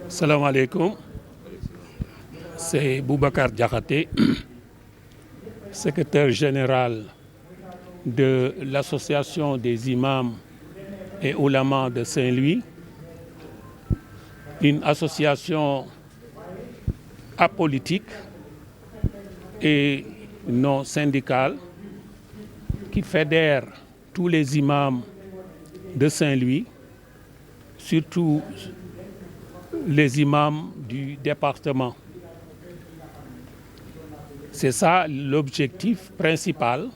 Salam alaikum, c'est Boubacar Diakhaté, secrétaire général de l'association des imams et oulémas de Saint-Louis, une association apolitique et non syndicale qui fédère tous les imams de Saint-Louis, surtout les imams du département. C'est ça l'objectif principal,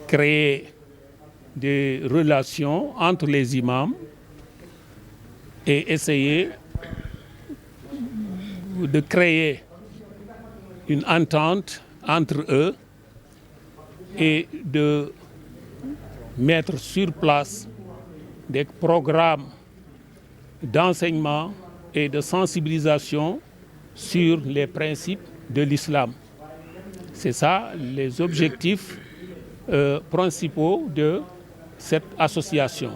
créer des relations entre les imams et essayer de créer une entente entre eux et de mettre sur place des programmes d'enseignement et de sensibilisation sur les principes de l'islam. C'est ça les objectifs principaux de cette association.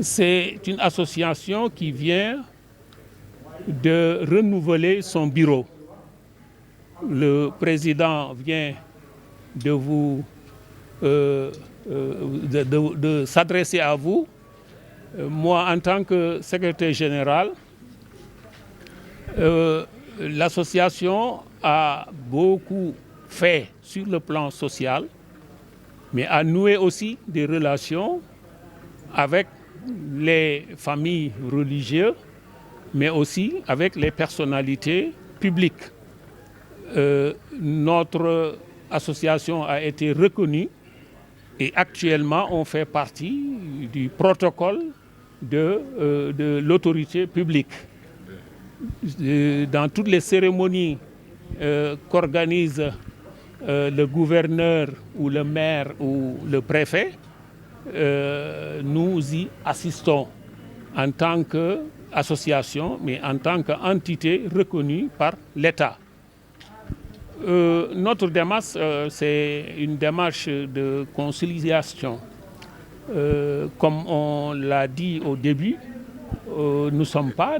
C'est une association qui vient de renouveler son bureau. Le président vient de vous de s'adresser à vous. Moi, en tant que secrétaire général, l'association a beaucoup fait sur le plan social, mais a noué aussi des relations avec les familles religieuses, mais aussi avec les personnalités publiques. Notre association a été reconnue et actuellement on fait partie du protocole de l'autorité publique. Dans toutes les cérémonies qu'organise le gouverneur ou le maire ou le préfet, nous y assistons en tant qu'association, mais en tant qu'entité reconnue par l'État. Notre démarche, c'est une démarche de conciliation. Comme on l'a dit au début, nous ne sommes pas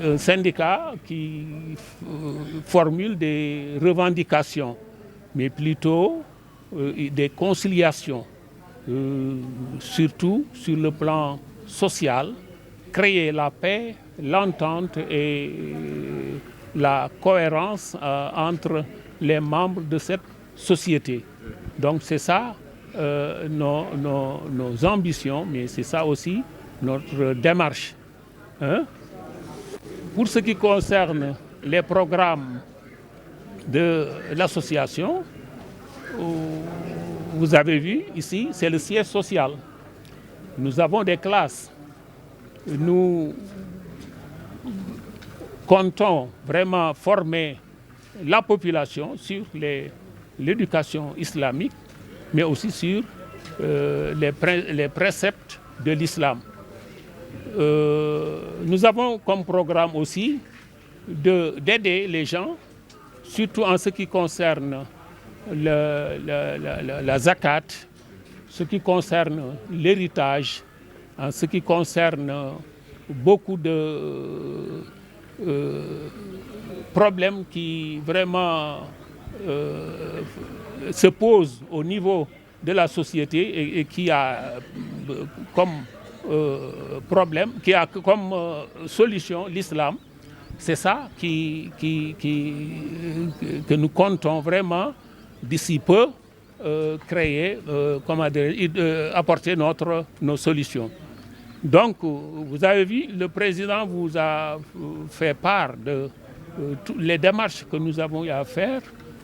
un syndicat qui formule des revendications, mais plutôt des conciliations, surtout sur le plan social, créer la paix, l'entente et la cohérence entre les membres de cette société. Donc c'est ça nos ambitions, mais c'est ça aussi notre démarche. Pour ce qui concerne les programmes de l'association, vous avez vu ici, c'est le siège social. Nous avons des classes. Nous comptons vraiment former la population sur l'éducation islamique, mais aussi sur les préceptes de l'islam. Nous avons comme programme aussi d'aider les gens, surtout en ce qui concerne la zakat, ce qui concerne l'héritage, en ce qui concerne beaucoup de problèmes qui vraiment se posent au niveau de la société et qui a comme problème, qui a comme solution l'islam. C'est ça que nous comptons vraiment d'ici peu créer, apporter nos solutions. Donc, vous avez vu, le président vous a fait part de toutes les démarches que nous avons à faire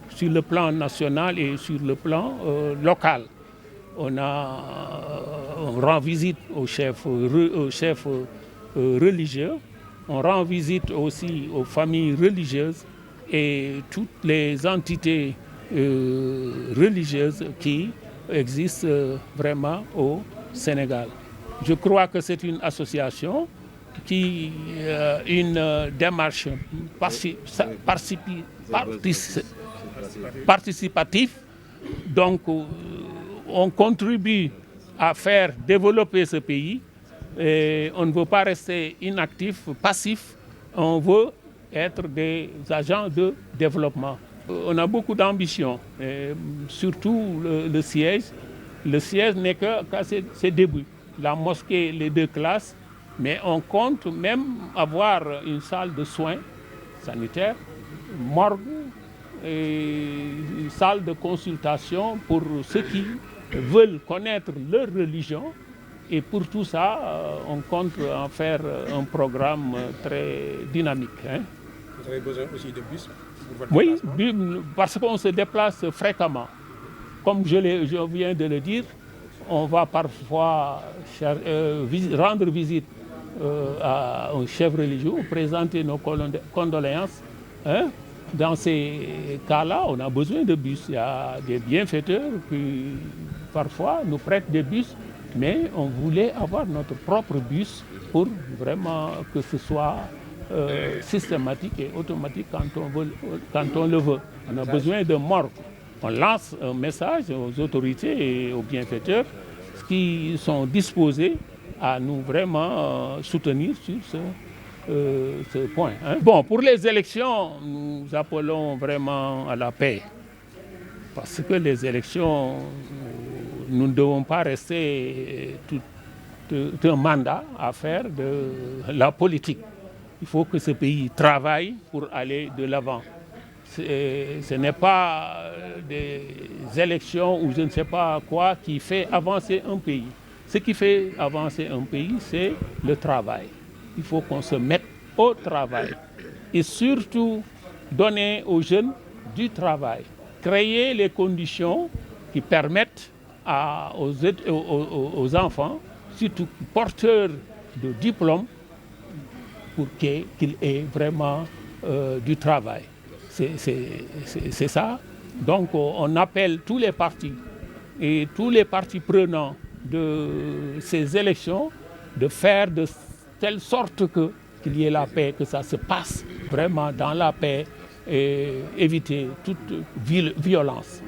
sur le plan national et sur le plan local. On rend visite aux chefs religieux, on rend visite aussi aux familles religieuses et toutes les entités religieuses qui existent vraiment au Sénégal. Je crois que c'est une association qui une démarche participative. Donc, on contribue à faire développer ce pays Et on ne veut pas rester inactif, passif. On veut être des agents de développement. On a beaucoup d'ambition, surtout le siège. Le siège n'est qu'à ses débuts. La mosquée, les 2 classes, mais on compte même avoir une salle de soins sanitaires, morgue, et une salle de consultation pour ceux qui veulent connaître leur religion. Et pour tout ça, on compte en faire un programme très dynamique. Vous avez besoin aussi de bus pour votre Oui, déplacement? parce qu'on se déplace fréquemment. Comme je viens de le dire, on va parfois rendre visite à un chef religieux, présenter nos condoléances. Dans ces cas-là, on a besoin de bus. Il y a des bienfaiteurs qui parfois nous prêtent des bus, mais on voulait avoir notre propre bus pour vraiment que ce soit systématique et automatique quand on le veut. On a besoin de morgue. On lance un message aux autorités et aux bienfaiteurs qui sont disposés à nous vraiment soutenir sur ce point. Bon, pour les élections, nous appelons vraiment à la paix. Parce que les élections, nous ne devons pas rester tout un mandat à faire de la politique. Il faut que ce pays travaille pour aller de l'avant. Ce n'est pas des élections ou je ne sais pas quoi qui fait avancer un pays. Ce qui fait avancer un pays, c'est le travail. Il faut qu'on se mette au travail et surtout donner aux jeunes du travail. Créer les conditions qui permettent aux enfants, surtout porteurs de diplômes, pour qu'ils aient vraiment du travail. C'est ça. Donc on appelle tous les partis et tous les partis prenants de ces élections de faire de telle sorte qu'il y ait la paix, que ça se passe vraiment dans la paix et éviter toute violence.